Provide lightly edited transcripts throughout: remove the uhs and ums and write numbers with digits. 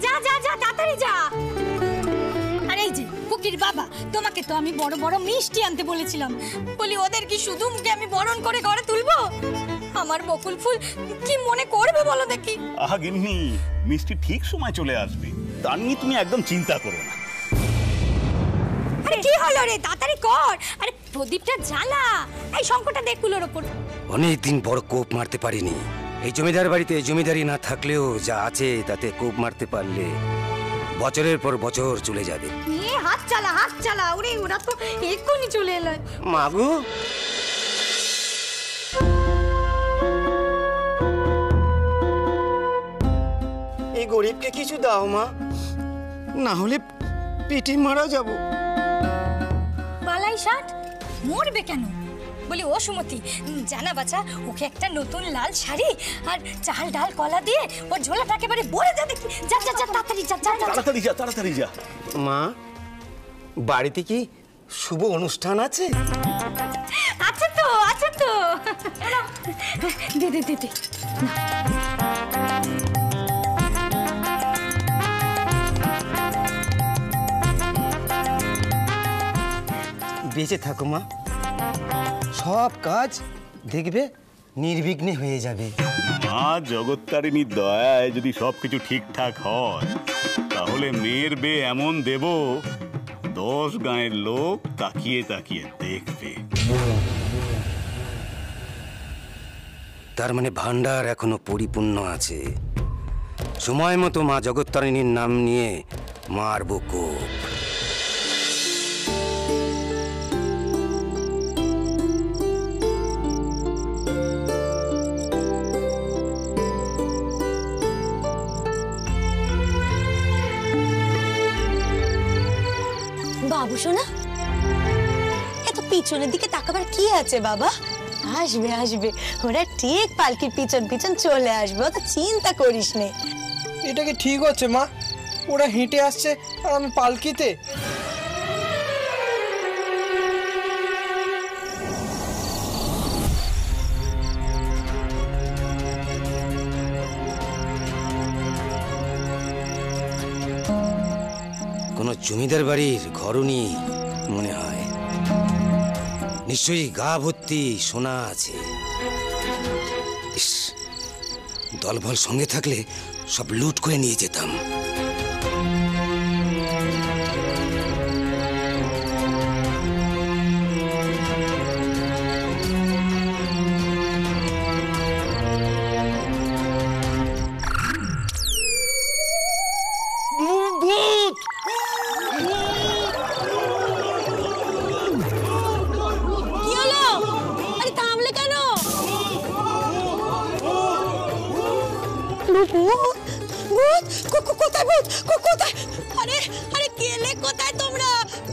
যা যা যা তাড়াতাড়ি যা। আরে এই যে কুকির বাবা, তোমাকে তো আমি বড় বড় মিষ্টি আনতে বলেছিলাম, বলি ওদের কি শুধু মুখে আমি বরণ করে ঘরে তুলবো? আমার বকুল ফুল কি মনে করবে বলো দেখি। আহা গিন্নি, মিষ্টি ঠিক সময় চলে আসবে, তা নিয়ে তুমি একদম চিন্তা করো না। আরে কি হলো রে, তাড়াতাড়ি কর। আরে প্রদীপটা জ্বালা, এই সংকটটা দেখ কুলোর ওপর। অনেকদিন বড় কোপ মারতে পারিনি। এই জমিদার বাড়িতে জমিদারি না থাকলেও যা আছে তাতে কোপ মারতে পারলে বছরের পর বছর চলে যাবে। হাত চালা হাত চালা, ওরে ওরা তো এক্ষুনি চলে এলো। মাগু এই গরিবকে কিছু দাও মা, না হলে পেটে মারা যাব। বালাই ষাট মরবে কেন? বলি ও সুমতি, জানা বাচ্চা ওকে একটা নতুন লাল শাড়ি আর চাল ডাল কলা দিয়ে ওর ঝোলাটা একেবারে ভরে দে দেখি। যা যা যা তাড়াতাড়ি যা যা তাড়াতাড়ি যা তাড়াতাড়ি যা। মা, বাড়িতে কি শুভ অনুষ্ঠান আছে? আছে তো আছে তো, দে দে দে দে। বেঁচে থাকো মা, সব কাজ দেখবে নির্বিঘ্নে হয়ে যাবে। মা জগত্তারিণীর দয়ায় যদি সবকিছু ঠিকঠাক হয়, তাহলে মেয়ের বিয়ে এমন দেব 10 গাঁয়ের লোক তাকিয়ে তাকিয়ে দেখবে। তার মানে ভান্ডার এখনো পরিপূর্ণ আছে। সময় মতো মা জগত্তারিণীর নাম নিয়ে মারবো কোপ। বাবু শোনা, এত পিছনের দিকে তাকাবার কি আছে বাবা? আসবে আসবে, ওরা ঠিক পালকির পিছন পিছন চলে আসবে, অত চিন্তা করিস নে। এটা কি ঠিক হচ্ছে মা? ওরা হেঁটে আসছে আর আমি পালকিতে। কোনো জমিদার বাড়ির ঘরনি মনে হয়, নিশ্চয়ই গা ভর্তি সোনা আছে। ইস, দলবল সঙ্গে থাকলে সব লুট করে নিয়ে যেতাম।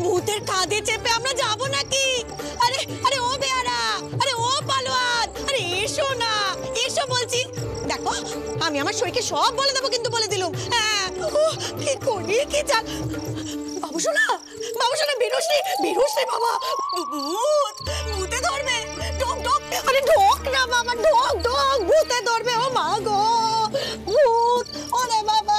ভূতের কাঁধে চেপে আমরা যাবো নাকি? আরে আরে ও বেয়ারা, আরে ও পালোয়ান, আরে এসো না, এসো বলছি। দেখো আমি আমার শরীরকে সব বলে দেবো, কিন্তু বলে দিলুম। হ্যাঁ, কি করি কি চাল। বাবু শোনা বেরোস রে বাবা, ভূত ভূতে ধরবে। ঢোক ঢোক, আরে ঢোক না বাবা, ঢোক ঢোক, ভূতে ধরবে। ও মা গো, ভূত, ওরে বাবা।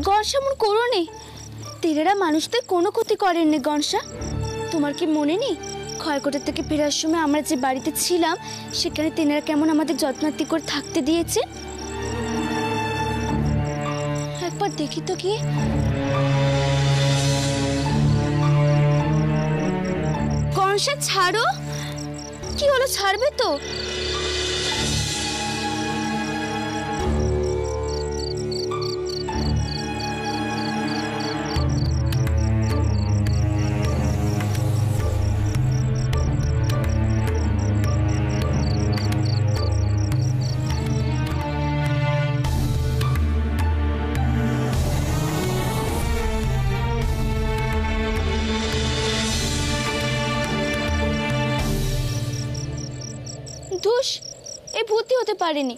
গনসা মন করো নে, তেরেরা মানুষদের কোনো ক্ষতি করেননি। গনসা, তোমার কি মনে নেই ক্ষয়কোটের থেকে ফেরার সময় আমরা যে বাড়িতে ছিলাম সেখানে তেনারা কেমন আমাদের যত্নার্থী করে থাকতে দিয়েছে? একবার দেখি তো গিয়ে। গনসা ছাড়ো, কি হলো, ছাড়বে তো? ধুস, এই ভূতই হতে পারেনি।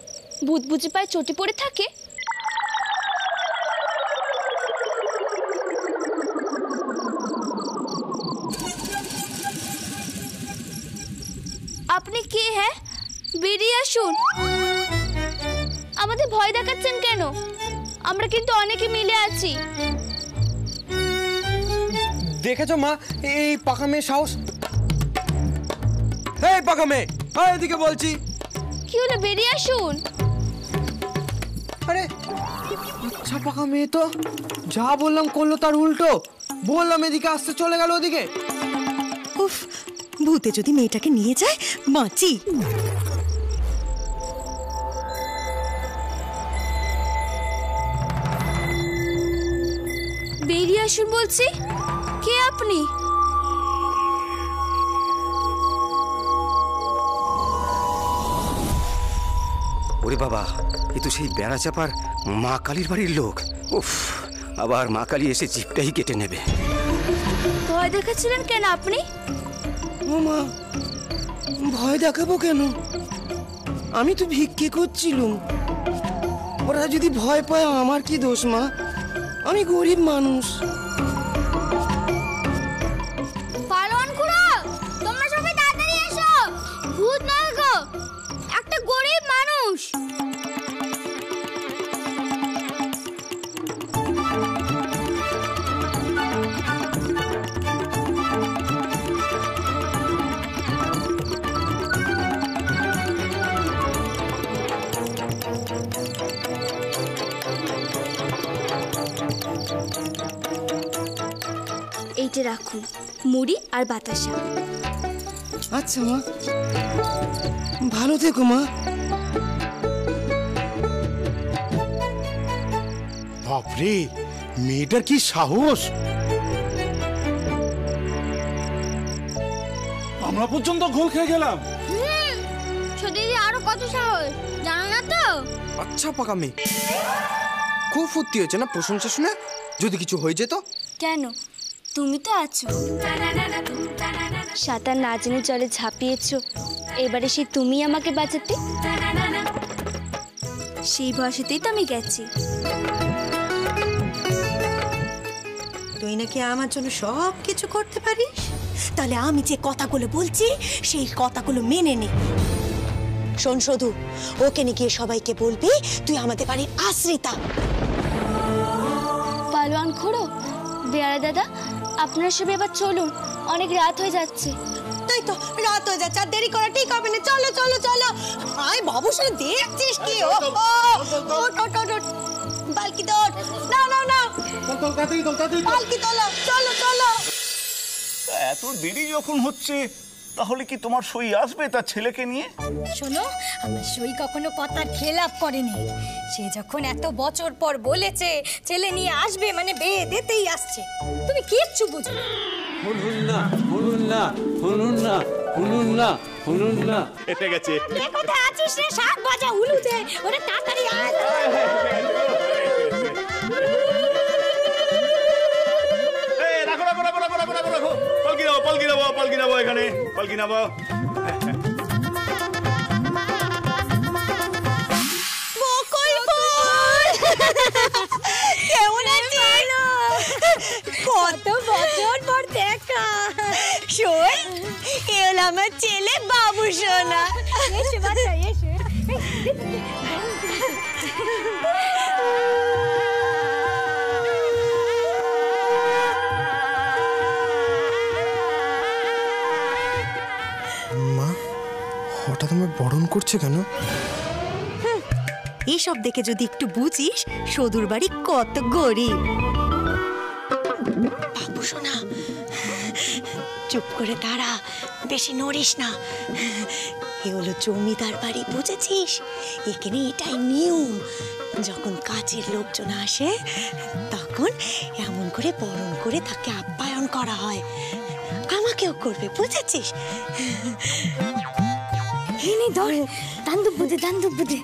ভূত বুঝি পায়ে চটি পড়ে থাকে? আপনি কে? হ্যাঁ, বেরিয়ে আসুন। আমাদের ভয় দেখাচ্ছেন কেন? আমরা কিন্তু অনেকে মিলে আছি। দেখেছো মা এই পাকা মেয়ে সাহস? এই পাকা মেয়ে, এদিকে বলছি। কি হলো, বেরিয়ে আসুন। আরে আচ্ছা পাকা মেয়ে তো, যা বললাম করলো তার উল্টো। বললাম এদিকে আসতে, চলে গেল ওদিকে। উফ, ভূতে যদি মেয়েটাকে নিয়ে যায় বাঁচি। বেরিয়ে আসুন বলছি। কে আপনি? ওরে বাবা, এ তো সেই বেড়া চাপার মা কালীর বাড়ির লোক। উফ, আবার মা কালী এসে জিপটাই কেটে নেবে। ভয় দেখাচ্ছিলেন কেন আপনি? ও মা, ভয় দেখাবো কেন? আমি তো ভিক্ষে করছিলুম। ওরা যদি ভয় পায় আমার কি দোষ মা? আমি গরিব মানুষ। পালোয়ান খুড়ো, তোমরা সবাই তাড়াতাড়ি এসো। ভূত নয় গো, একটা গরিব মানুষ। এইটা রাখুন, মুড়ি আর বাতাসা। আচ্ছা মা, ভালো থেকো মা। বাপরে, মেয়েটার কি সাহস! আমরা পর্যন্ত ঘোল খেয়ে গেলাম। সত্যি আরো কত সাহস, জানো না তো? আচ্ছা পাকা মেয়ে, খুব ফুর্তি হয়েছে না প্রশংসা শুনে? যদি কিছু হয়ে যেত? কেন, তুমি তো আছো। সাঁতার না জেনে জলে ঝাঁপিয়েছো, এবারে সেই তুমি আমাকে বাঁচাতে। সেই ভরসাতেই তো আমি গেছি। তুই নাকি আমার জন্য সব কিছু করতে পারিস, তাহলে আমি যে কথাগুলো বলছি সেই কথাগুলো মেনে নে। শোন শুধু, ওকে নিয়ে গিয়ে সবাইকে বলবি তুই আমাদের বাড়ির আশ্রিতা। পালোয়ান খুড়ো, বেয়ারা দাদা, আপনারা সব এবার চলুন, অনেক রাত হয়ে যাচ্ছে। তাই তো, রাত হয়ে যাচ্ছে, আর দেরি করা ঠিক হবে না। চলো চলো চলো। আয় বাবু, শুনে দেখছিস কি? ও বালকি তোর, না না না, বালকি তোলো, চলো চলো। এত দেরি যখন হচ্ছে, তাহলে কি তোমার সই আসবে তার ছেলেকে নিয়ে? শোনো, আমার সই কখনো কথার খেলাপ করেনি। সে যখন এত বছর পর বলেছে ছেলে নিয়ে আসবে, মানে বিয়ে দিতেই আসছে। তুমি কিচ্ছু বুঝো না। শুনুন না, শুনুন না, শুনুন না, শুনুন না, শুনুন না। এসে গেছে। কে কোথায় আছিস রে? শাক ভাজা উলু দে, ওরে তাড়াতাড়ি আয়। রাখো রাখো রাখো রাখো রাখো রাখো রাখো। পালকি নাও, পালকি নাও, পালকি নাও, এখানে পালকি নাও। কেমন আছিস? কত বছর পর দেখা। শোন, এ হলো আমার ছেলে বাবু সোনা। এসে বাচ্চা এসে। মা, হঠাৎ আমার বরণ করছে কেন? এইসব দেখে যদি একটু বুঝিস সদুর বাড়ি কত গরিব। বাবু সোনা, চুপ করে দাঁড়া, বেশি নড়িস না। এ হলো জমিদার বাড়ি, বুঝেছিস? এখানে এটাই নিয়ম, যখন কাজের লোকজন আসে তখন এমন করে বরণ করে তাকে আপ্যায়ন করা হয়। আমাকেও করবে, বুঝেছিস? এনে ধর, দান্দুক বুঝে, দান্দুক বুঝে।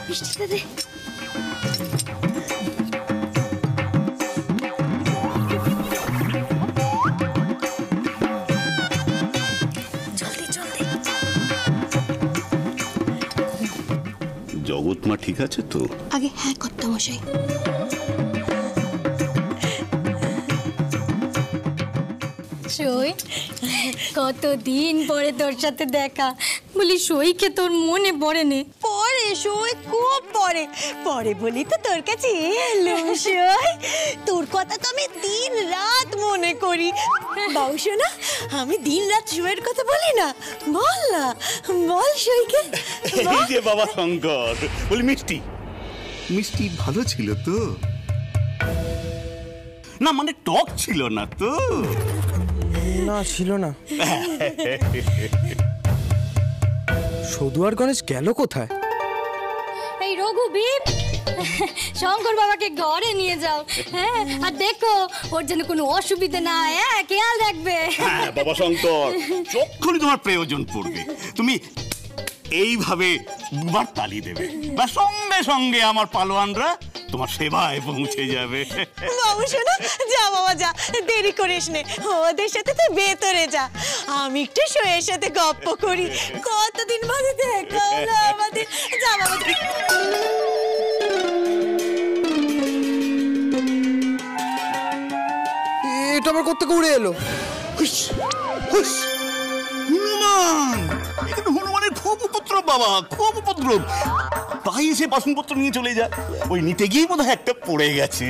মিষ্টিটা দে। জগৎ মা ঠিক আছে তো? আগে হ্যাঁ কর্তা মশাই। সই, কতদিন পরে তোর সাথে দেখা, বলি সইকে তোর মনে পড়ে নে? পরে সই, খুব পরে পরে বলি তো তোর কাছে এলাম সই। তোর কথা তো আমি দিন রাত মনে করি। বাবু শোনা, আমি দিন রাত সইয়ের কথা বলি না? বল না, বল সইকে। এই যে বাবা শঙ্কর, বলি মিষ্টি মিষ্টি ভালো ছিল তো? না মানে টক ছিল না তো? না ছিল না। সদু আর গণেশ গেল কোথায়? এই রঘুবীর, শঙ্কর বাবাকে ঘরে নিয়ে যাও। হ্যাঁ, আর দেখো ওর জন্য কোনো অসুবিধা না হয়, হ্যাঁ খেয়াল রাখবে। হ্যাঁ বাবা শঙ্কর, যখনই তোমার প্রয়োজন পড়বে তুমি এইভাবে দুবার তালি দেবে, বা সঙ্গে সঙ্গে আমার পালোয়ানরা তোমার সেবায় পৌঁছে যাবে। বাবু শোনা, যা বাবা যা, দেরি করিস নে, ওদের সাথে তুই ভেতরে যা, আমি একটু সইয়ের সাথে গপ্প করি। কতদিন বাদে দেখা হলো আমাদের। যা বাবা। এটা আবার কোত্থেকে উড়ে এলো? হনুমান, কিন্তু হনুমানের খুব উপদ্রব বাবা, খুব উপদ্রব। তাই সে বাসনপত্র নিয়ে চলে যায়, ওই নিতে গিয়ে বোধহয় একটা পড়ে গেছে।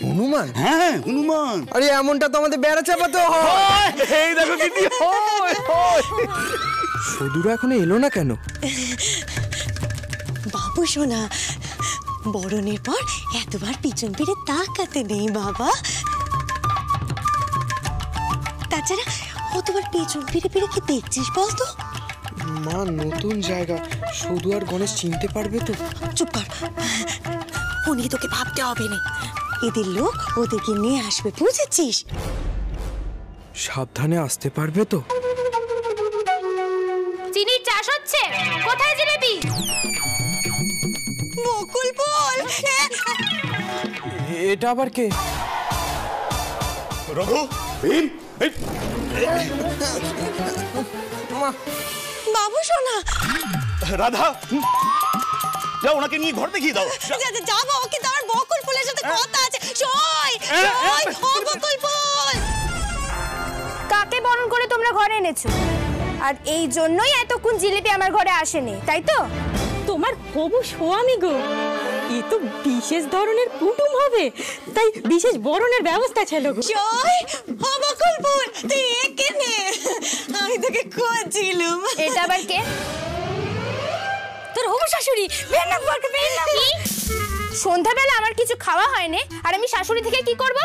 হনুমান? হ্যাঁ হনুমান। আরে এমনটা তো আমাদের বেড়া চাপাতে হয়। এই দেখো দিদি, সদুরা এখনো এলো না কেন? বাবু শোনা, বরণের পর এতবার পিছন ফিরে তাকাতে নেই বাবা। তাছাড়া অতবার পেছন ফিরে ফিরে কি দেখছিস বলতো? মা, নতুন জায়গা, সদু আর গণেশ চিনতে পারবে তো? চুপ কর, উনি তোকে ভাবতে হবে না, এদের লোক ওদেরকে নিয়ে আসবে, বুঝেছিস? সাবধানে আসতে পারবে তো? চিনির চাষ হচ্ছে, কোথায় জিলেবি? বকুল ফুল। এটা আবার কে? রঘু, ভীম, বাবু শোনা, রাধা, যাও ওনাকে নিয়ে ঘর দেখিয়ে দাও। যাবো, কিন্তু আমার বকুল ফুলের সাথে কথা আছে। সই, ও বকুল ফুল। কাকে বরণ করে তোমরা ঘরে এনেছো? আর এই জন্যই এতক্ষণ জিলিপি আমার ঘরে আসেনি, তাই তো? তোমার হবু স্বামী গো, এ তো বিশেষ ধরনের কুটুম হবে, তাই বিশেষ বরণের ব্যবস্থা ছিল গো। সই, ও বকুল ফুল, তুই একে নে, আমি তোকে খুঁজছিলাম। এটা আবার কে? তোর হবু শাশুড়ি। সন্ধ্যাবেলা আমার কিছু খাওয়া হয়নি, আর আমি শাশুড়ি থেকে কি করব?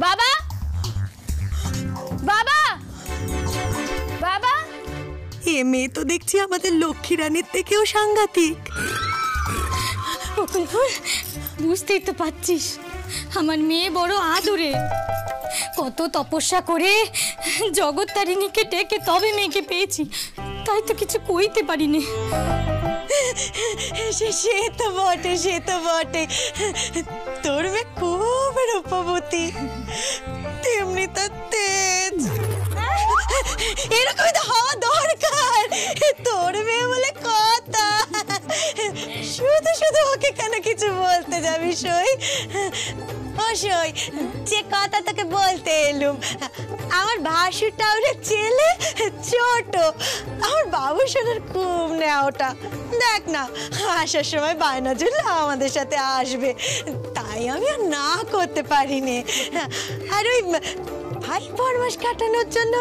বাবা, বাবা, বাবা। এ মেয়ে তো দেখছি আমাদের লক্ষ্মী রানীর থেকেও সাংঘাতিক। বুঝতেই তো পাচ্ছিস, আমার মেয়ে বড় আদরে, কত তপস্যা করে জগত্তারিণীকে ডেকে তবে মেয়েকে পেয়েছি, তাই তো কিছু কইতে পারিনি। সে তো বটে, সে তো বটে, তোর মেয়ে খুব রূপবতী, তেমনি তার তেজ। এরকমই তো হওয়া দরকার, তোর মেয়ে বলে কথা। শুধু শুধু ওকে কেন কিছু বলতে যাবি সই? ও সই, যে কথা তোকে বলতে এলুম, আমার ভাসুরটা ওরে ছেলে ছোট, আমার বাবু সোনার খুব নেওয়াটা। দেখ না, আসার সময় বায়না জুড়লে আমাদের সাথে আসবে, তাই আমি আর না করতে পারিনি। আর ওই ভাই ফরমাস কাটানোর জন্য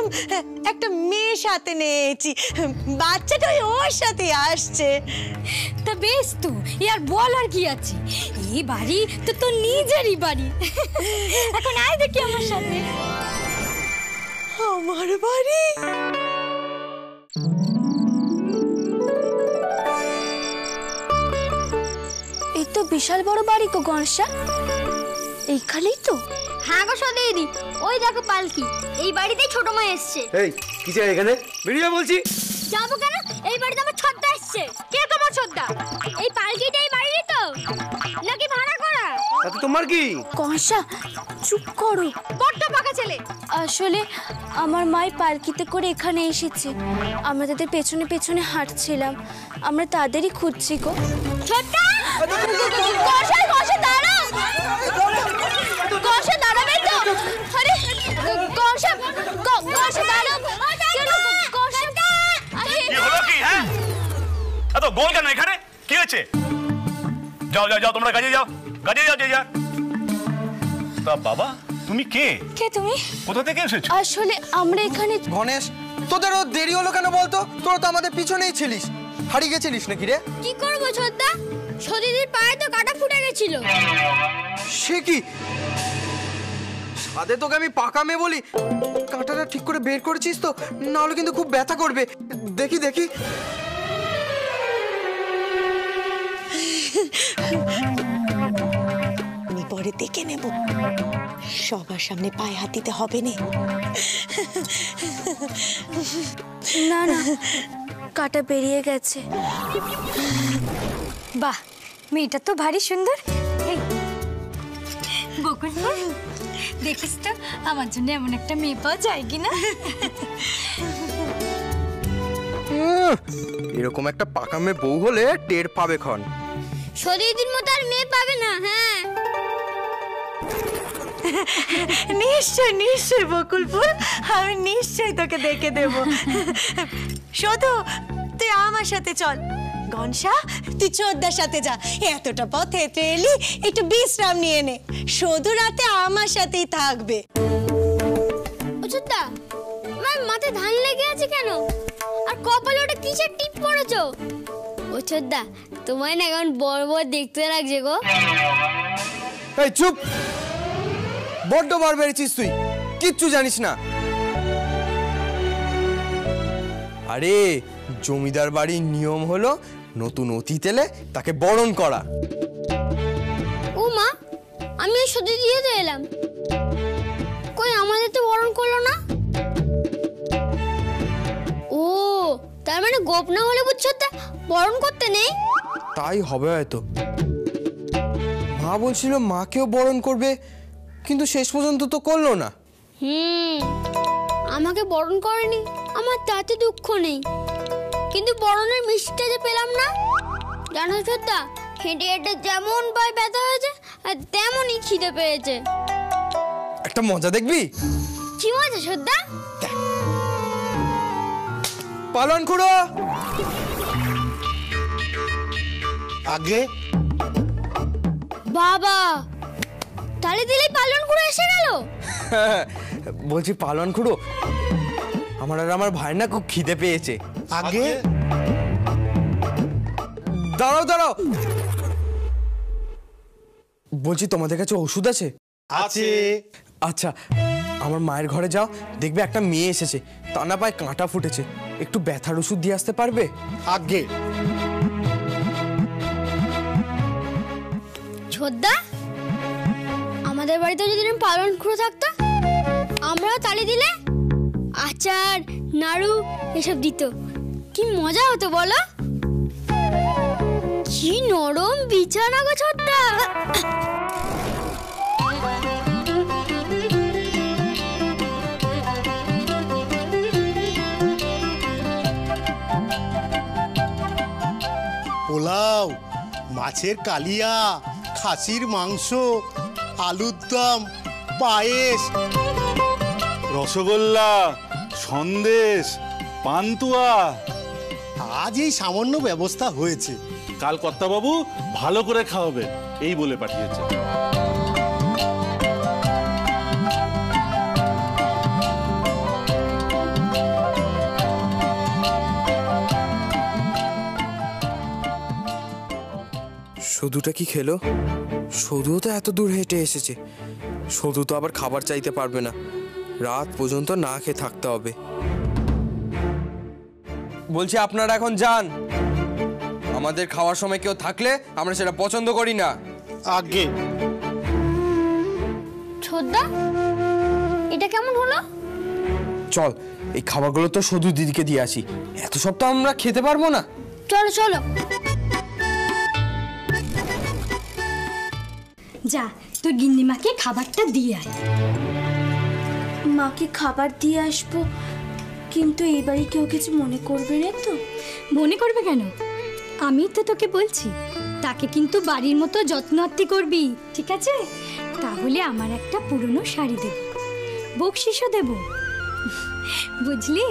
একটা মেয়ে সাথে নিয়েছি, বাচ্চাটা ওর সাথে আসছে। তা বেশ তো, আর বলার কি আছে, এই বাড়ি তো তোর নিজেরই বাড়ি। এখন আয় দেখি আমার সাথে। আমার বাড়ি? এই তো বিশাল বড় বাড়ি গো গণেশা, এইখানেই তো। হ্যাঁ গো সদেরি, ওই দেখো পালকি, এই বাড়িতেই ছোট মা এসছে। এই কি চাই এখানে? বেরিয়ে বলছি। যাবো কেন, এই বাড়িতে আমার ছদ্দা এসছে। কে তোমার ছদ্দা? এই পালকিটা এই বাড়িরই তো, নাকি ভাড়া করা? তাতে তোমার কি? গণেশা চুপ করো, বড্ড পাকা ছেলে। আসলে আমার মাই পালকিতে করে এখানে এসেছে। আমরা তাদের পেছনে পেছনে হাঁটছিলাম, আমরা তাদেরই খুঁজছি গো। ছোট্টা কষা কষা দাঁড়াও, কষা দাঁড়াবে তো? আরে কষা কষা দাঁড়াও, কেন কষা? কি হলো কি? হ্যাঁ, এত গোল কেন এখানে? কি হয়েছে? যাও যাও যাও, তোমরা কাজে যাও, কাজে যাও, যে যা। তা বাবা, তুমি কে? কে তুমি? কোথা থেকে এসেছো? আসলে আমরা এখানে। গণেশ, তোদেরও দেরি হলো কেন বলতো? তোরা তো আমাদের পিছনেই ছিলিস, হারিয়ে গেছিলিস নাকি রে? কি করবো ছোটদা, সতীদির পায়ে তো কাটা ফুটে গেছিল। সে কি? সাদে তোকে আমি পাকা মেয়ে বলি, কাঁটাটা ঠিক করে বের করেছিস তো? না হলে কিন্তু খুব ব্যথা করবে। দেখি দেখি। আমি পরে দেখে নেব, সবার সামনে পায়ে হাত দিতে হবে না। না না, কাটা বেরিয়ে গেছে। বাহ, মেয়েটা তো ভারী সুন্দর। এই বকুল ফুল, দেখিস তো আমার জন্য এমন একটা মেয়ে পাওয়া যায় কিনা। এরকম একটা পাকা মেয়ে বউ হলে টের পাবে ক্ষণ। সতীদির মতো আর মেয়ে পাবে না। হ্যাঁ নিশ্চয় নিশ্চয় বকুল ফুল, আমি নিশ্চয় তোকে দেখে দেব। শুধু তুই আমার সাথে চল। গনসা, তুই ছোটদার সাথে যা। এতটা পথ হেঁটে এলি, একটু বিশ্রাম নিয়ে নে। শুধু রাতে আমার সাথেই থাকবে। ও ছোটদা, আমার মাথায় ধান লেগে আছে কেন? আর কপালে ওটা কিসের টিপ পড়েছো? ও ছোটদা, তোমায় না এখন বড় বড় দেখতে লাগছে গো। এই চুপ, বড্ড বার বেড়েছিস তুই, কিচ্ছু জানিস না। আরে জমিদার বাড়ির নিয়ম হলো নতুন অতিথি এলে তাকে বরণ করা। ও মা, আমি সত্যি দিয়ে তো এলাম, কই আমাদের তো বরণ করলো না। ও, তার মানে গোপ না হলে বুঝছো বরণ করতে নেই। তাই হবে হয়তো। মা বলছিল মাকেও বরণ করবে, কিন্তু শেষ পর্যন্ত তো করলো না। আমাকে বরণ করেনি, আমার তাতে দুঃখ নেই, কিন্তু বরণের মিষ্টিটা যে পেলাম না। জানো ছোটদা, হেঁটে হেঁটে যেমন পায়ে ব্যথা হয়েছে আর তেমনই খিদে পেয়েছে। একটা মজা দেখবি? কি মজা ছোটদা? পালন খুড়ো। আগে বাবা, তাহলে দিলেই পালন করে এসে গেল। বলছি পালন খুড়ো, আমার আর আমার ভাই না খুব খিদে পেয়েছে। আগে দাঁড়াও দাঁড়াও, বলছি তোমাদের কাছে ওষুধ আছে? আছে। আচ্ছা, আমার মায়ের ঘরে যাও, দেখবে একটা মেয়ে এসেছে, তা না পায়ে কাঁটা ফুটেছে, একটু ব্যথার ওষুধ দিয়ে আসতে পারবে? আগে ছোটদা, আমাদের বাড়িতে যদি পালন খুঁড়ো থাকতো, আমরাও তালি দিলে আচার নাড়ু এসব দিত, কি মজা হতো বলো। কি নরম বিছানা গো ছোটদা। পোলাও, মাছের কালিয়া, খাসির মাংস, আলুর দম, পায়েস, রসগোল্লা, সন্দেশ, পান্তুয়া। আজ এই সামান্য ব্যবস্থা হয়েছে, কাল কর্তাবাবু ভালো করে খাওয়াবে এই বলে পাঠিয়েছে। সধুটা কি খেলো? সধুও তো এত দূর হেঁটে এসেছে। সধু তো আবার খাবার চাইতে পারবে না, রাত পর্যন্ত না খেয়ে থাকতে হবে। বলছি আপনারা এখন যান, আমাদের খাওয়ার সময় কেউ থাকলে আমরা সেটা পছন্দ করি না। আগে ছোটদা, এটা কেমন হলো? চল, এই খাবারগুলো তো সধু দিদিকে দিয়ে আসি, এত সব তো আমরা খেতে পারবো না। চলো চলো। যা, তোর গিন্নিমাকে খাবারটা দিয়ে আয়। মাকে খাবার দিয়ে আসবো, কিন্তু এবারে কেউ কিছু মনে করবে না তো? মনে করবে কেন? আমি তো তোকে বলছি, তাকে কিন্তু বাড়ির মতো যত্ন আত্তি করবি, ঠিক আছে? তাহলে আমার একটা পুরনো শাড়ি দেব, বকশিসও দেব, বুঝলি?